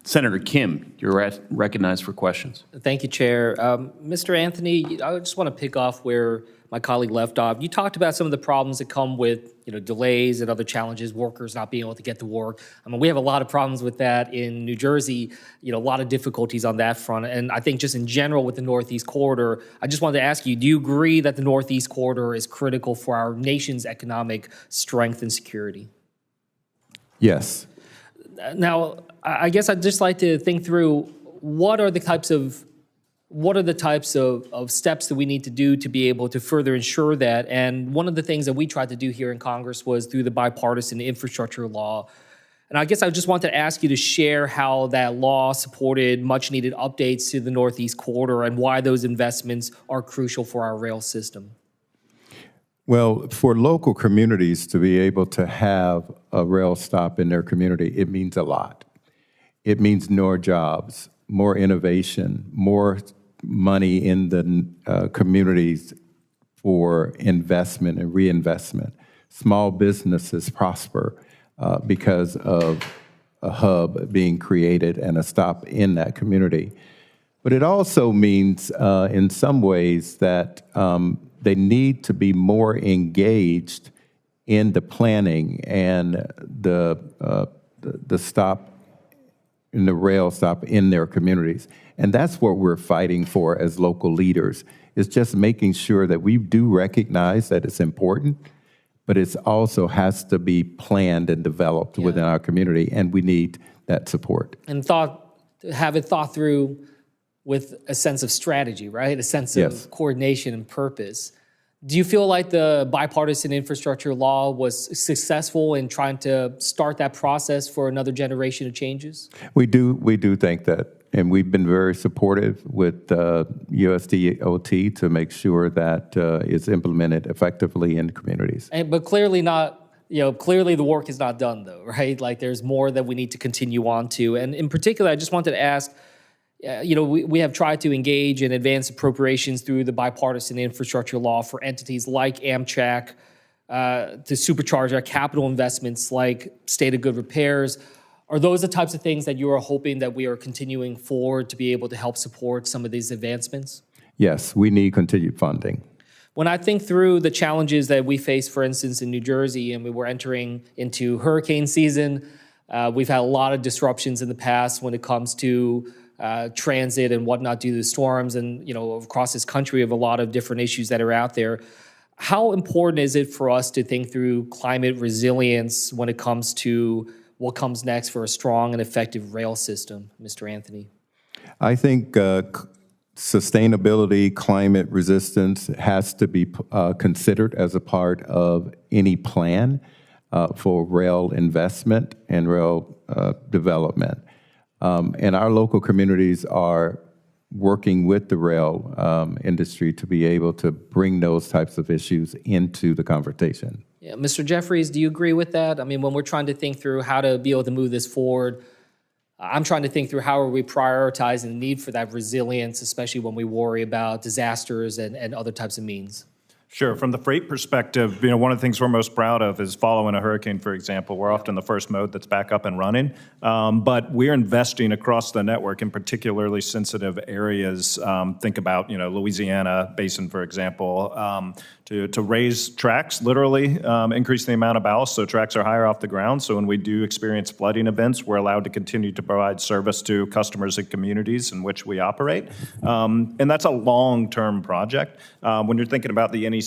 Senator Kim, you're recognized for questions. Thank you, Chair. Mr. Anthony, I just want to pick off where my colleague left off. You talked about some of the problems that come with delays and other challenges, workers not being able to get to work. I mean, we have a lot of problems with that in New Jersey, a lot of difficulties on that front. And I think just in general with the Northeast Corridor, I just wanted to ask you, do you agree that the Northeast Corridor is critical for our nation's economic strength and security? Yes. Now, I guess I'd just like to think through what are the types of steps that we need to do to be able to further ensure that. And one of the things that we tried to do here in Congress was through the bipartisan infrastructure law. And I guess I just want to ask you to share how that law supported much needed updates to the Northeast Corridor and why those investments are crucial for our rail system. Well, for local communities to be able to have a rail stop in their community, it means a lot. It means more jobs, more innovation, more money in the communities for investment and reinvestment. Small businesses prosper because of a hub being created and a stop in that community. But it also means, in some ways, that they need to be more engaged in the planning and the stop in the rail stop in their communities. And that's what we're fighting for as local leaders, is just making sure that we do recognize that it's important, but it also has to be planned and developed within our community, and we need that support. And have it thought through with a sense of strategy, right? A sense of coordination and purpose. Do you feel like the bipartisan infrastructure law was successful in trying to start that process for another generation of changes? We do think that, and we've been very supportive with USDOT to make sure that it's implemented effectively in communities. But clearly not. Clearly the work is not done, though, right? Like there's more that we need to continue on to. And in particular, I just wanted to ask. We have tried to engage in advance appropriations through the bipartisan infrastructure law for entities like Amtrak to supercharge our capital investments like state of good repairs. Are those the types of things that you are hoping that we are continuing forward to be able to help support some of these advancements? Yes, we need continued funding. When I think through the challenges that we face, for instance, in New Jersey, and we were entering into hurricane season, we've had a lot of disruptions in the past when it comes to transit and whatnot due to the storms, and across this country we have a lot of different issues that are out there. How important is it for us to think through climate resilience when it comes to what comes next for a strong and effective rail system, Mr. Anthony? I think sustainability, climate resistance has to be considered as a part of any plan for rail investment and rail development. And our local communities are working with the rail industry to be able to bring those types of issues into the conversation. Yeah, Mr. Jeffries, do you agree with that? I mean, when we're trying to think through how to be able to move this forward, I'm trying to think through how are we prioritizing the need for that resilience, especially when we worry about disasters and other types of means. Sure. From the freight perspective, one of the things we're most proud of is following a hurricane, for example. We're often the first mode that's back up and running. But we're investing across the network in particularly sensitive areas. Think about, Louisiana Basin, for example, to raise tracks, literally increase the amount of ballast so tracks are higher off the ground. So when we do experience flooding events, we're allowed to continue to provide service to customers and communities in which we operate. And that's a long-term project. When you're thinking about the NEC,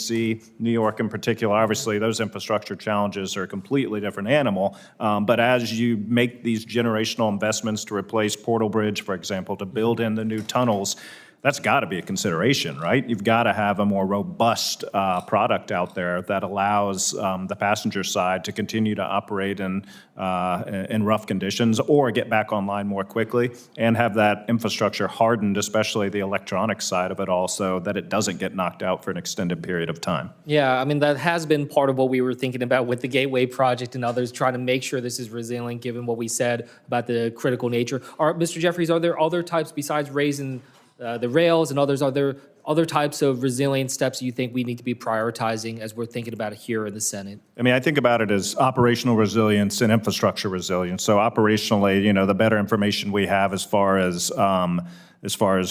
New York in particular, obviously those infrastructure challenges are a completely different animal. But as you make these generational investments to replace Portal Bridge, for example, to build in the new tunnels, that's got to be a consideration, right? You've got to have a more robust product out there that allows the passenger side to continue to operate in rough conditions or get back online more quickly and have that infrastructure hardened, especially the electronic side of it all, so that it doesn't get knocked out for an extended period of time. Yeah, I mean, that has been part of what we were thinking about with the Gateway Project and others, trying to make sure this is resilient, given what we said about the critical nature. Mr. Jeffries, are there other types besides raising the rails and others, are there other types of resilience steps you think we need to be prioritizing as we're thinking about it here in the Senate? I mean, I think about it as operational resilience and infrastructure resilience. So operationally, the better information we have as far as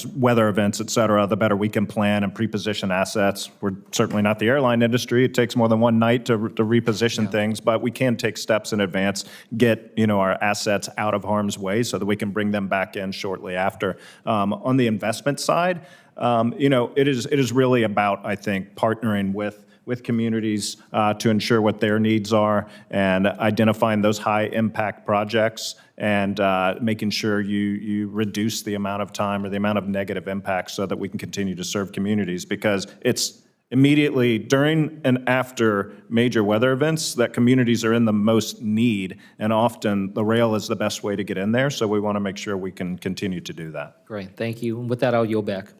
weather events, et cetera, the better we can plan and pre-position assets. We're certainly not the airline industry. It takes more than one night to reposition things, but we can take steps in advance, get our assets out of harm's way so that we can bring them back in shortly after. On the investment side, it is really about, I think, partnering with communities to ensure what their needs are and identifying those high-impact projects and making sure you reduce the amount of time or the amount of negative impacts so that we can continue to serve communities, because it's immediately during and after major weather events that communities are in the most need, and often the rail is the best way to get in there, so we want to make sure we can continue to do that. Great, thank you. And with that, I'll yield back.